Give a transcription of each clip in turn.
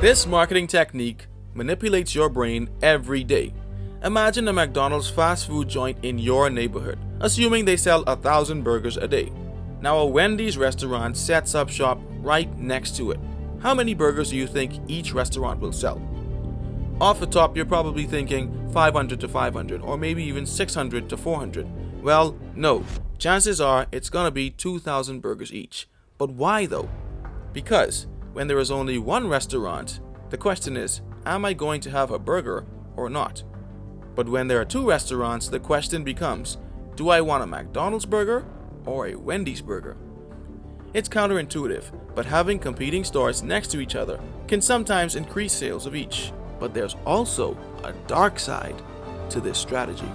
This marketing technique manipulates your brain every day. Imagine a McDonald's fast food joint in your neighborhood, assuming they sell 1,000 burgers a day. Now a Wendy's restaurant sets up shop right next to it. How many burgers do you think each restaurant will sell? Off the top, you're probably thinking 500 to 500, or maybe even 600 to 400. Well, no. Chances are it's gonna be 2,000 burgers each. But why though? Because when there is only one restaurant, the question is, am I going to have a burger or not? But when there are two restaurants, the question becomes, do I want a McDonald's burger or a Wendy's burger? It's counterintuitive, but having competing stores next to each other can sometimes increase sales of each. But there's also a dark side to this strategy.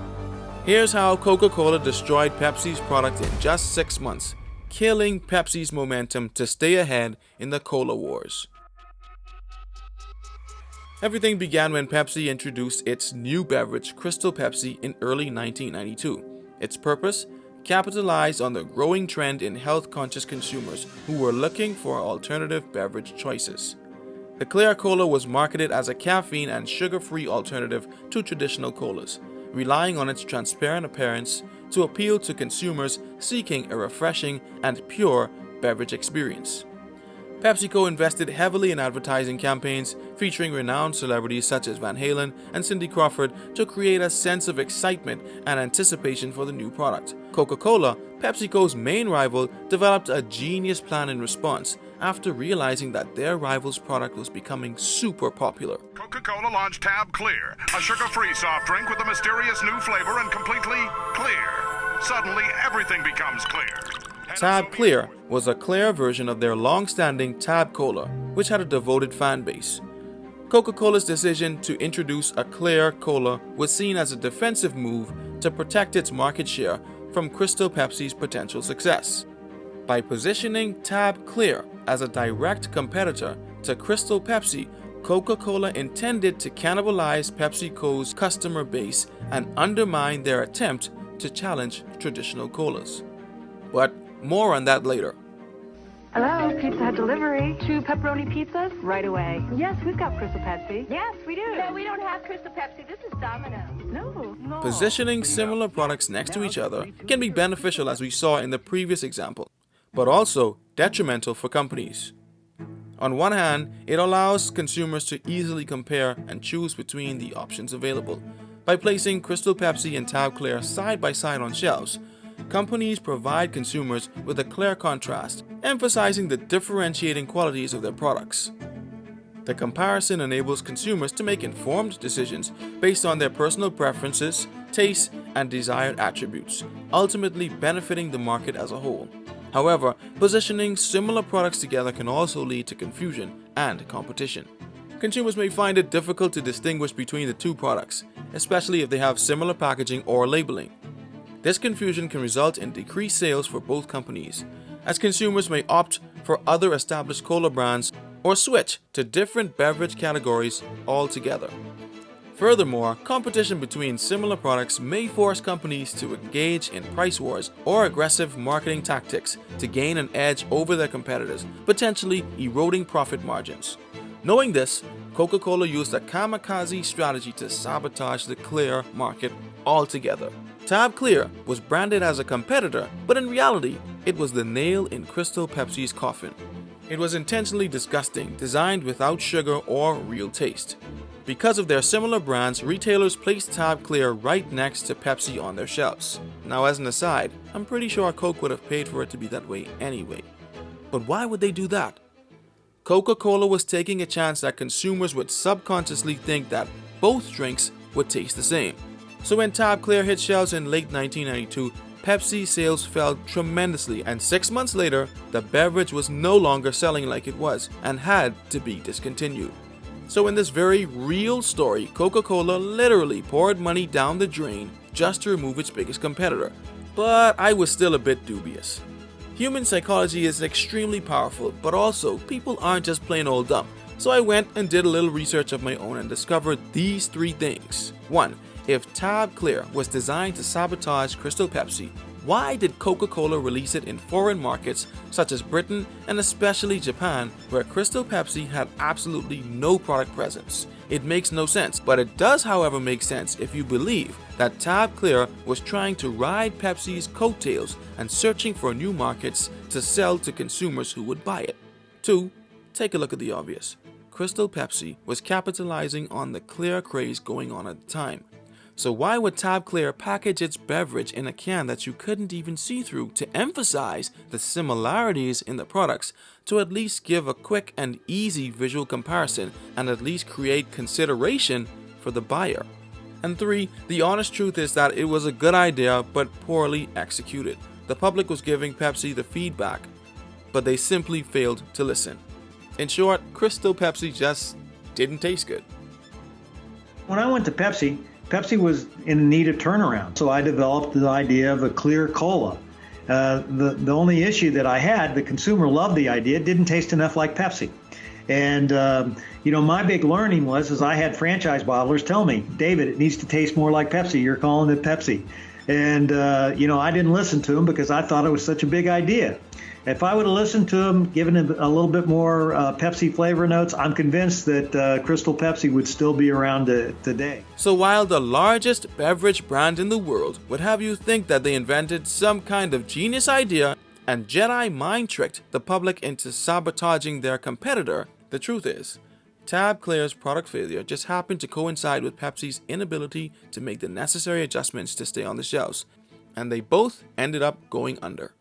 Here's how Coca-Cola destroyed Pepsi's product in just 6 months, killing Pepsi's momentum to stay ahead in the cola wars. Everything began when Pepsi introduced its new beverage, Crystal Pepsi, in early 1992. Its purpose? Capitalize on the growing trend in health-conscious consumers who were looking for alternative beverage choices. The clear cola was marketed as a caffeine and sugar-free alternative to traditional colas, relying on its transparent appearance to appeal to consumers seeking a refreshing and pure beverage experience. PepsiCo invested heavily in advertising campaigns featuring renowned celebrities such as Van Halen and Cindy Crawford to create a sense of excitement and anticipation for the new product. Coca-Cola, PepsiCo's main rival, developed a genius plan in response after realizing that their rival's product was becoming super popular. Coca-Cola launched Tab Clear, a sugar-free soft drink with a mysterious new flavor and completely clear. Suddenly, everything becomes clear. Tab Clear was a clear version of their long-standing Tab Cola, which had a devoted fan base. Coca-Cola's decision to introduce a clear cola was seen as a defensive move to protect its market share from Crystal Pepsi's potential success. By positioning Tab Clear as a direct competitor to Crystal Pepsi, Coca-Cola intended to cannibalize PepsiCo's customer base and undermine their attempt to challenge traditional colas. But more on that later. Hello, Pizza Hut delivery. 2 pepperoni pizzas right away. Yes, we've got Crystal Pepsi. Yes, we do. No, we don't have Crystal Pepsi. This is Domino's. No. Positioning similar products next to each other can be beneficial, as we saw in the previous example, but also detrimental for companies. On one hand, it allows consumers to easily compare and choose between the options available. By placing Crystal Pepsi and Tab Clear side by side on shelves, companies provide consumers with a clear contrast, emphasizing the differentiating qualities of their products. The comparison enables consumers to make informed decisions based on their personal preferences, tastes, and desired attributes, ultimately benefiting the market as a whole. However, positioning similar products together can also lead to confusion and competition. Consumers may find it difficult to distinguish between the two products, especially if they have similar packaging or labeling. This confusion can result in decreased sales for both companies, as consumers may opt for other established cola brands or switch to different beverage categories altogether. Furthermore, competition between similar products may force companies to engage in price wars or aggressive marketing tactics to gain an edge over their competitors, potentially eroding profit margins. Knowing this, Coca-Cola used a kamikaze strategy to sabotage the clear market altogether. Tab Clear was branded as a competitor, but in reality, it was the nail in Crystal Pepsi's coffin. It was intentionally disgusting, designed without sugar or real taste. Because of their similar brands, retailers placed Tab Clear right next to Pepsi on their shelves. Now, as an aside, I'm pretty sure Coke would have paid for it to be that way anyway. But why would they do that? Coca-Cola was taking a chance that consumers would subconsciously think that both drinks would taste the same. So when Tab Clear hit shelves in late 1992, Pepsi sales fell tremendously, and 6 months later, the beverage was no longer selling like it was and had to be discontinued. So in this very real story, Coca-Cola literally poured money down the drain just to remove its biggest competitor. But I was still a bit dubious. Human psychology is extremely powerful, but also people aren't just plain old dumb. So I went and did a little research of my own and discovered these 3 things. 1. If Tab Clear was designed to sabotage Crystal Pepsi, why did Coca-Cola release it in foreign markets such as Britain and especially Japan, where Crystal Pepsi had absolutely no product presence? It makes no sense, but it does however make sense if you believe that Tab Clear was trying to ride Pepsi's coattails and searching for new markets to sell to consumers who would buy it. 2. Take a look at the obvious. Crystal Pepsi was capitalizing on the clear craze going on at the time. So why would Tab Clear package its beverage in a can that you couldn't even see through to emphasize the similarities in the products, to at least give a quick and easy visual comparison and at least create consideration for the buyer? And 3, the honest truth is that it was a good idea but poorly executed. The public was giving Pepsi the feedback, but they simply failed to listen. In short, Crystal Pepsi just didn't taste good. When I went to Pepsi, Pepsi was in need of turnaround, so I developed the idea of a clear cola. The only issue that I had, the consumer loved the idea, it didn't taste enough like Pepsi. And, my big learning was I had franchise bottlers tell me, David, it needs to taste more like Pepsi. You're calling it Pepsi. And, I didn't listen to them because I thought it was such a big idea. If I would have listened to them, given it a little bit more Pepsi flavor notes, I'm convinced that Crystal Pepsi would still be around today. So while the largest beverage brand in the world would have you think that they invented some kind of genius idea and Jedi mind tricked the public into sabotaging their competitor, the truth is, Tab Clear's product failure just happened to coincide with Pepsi's inability to make the necessary adjustments to stay on the shelves, and they both ended up going under.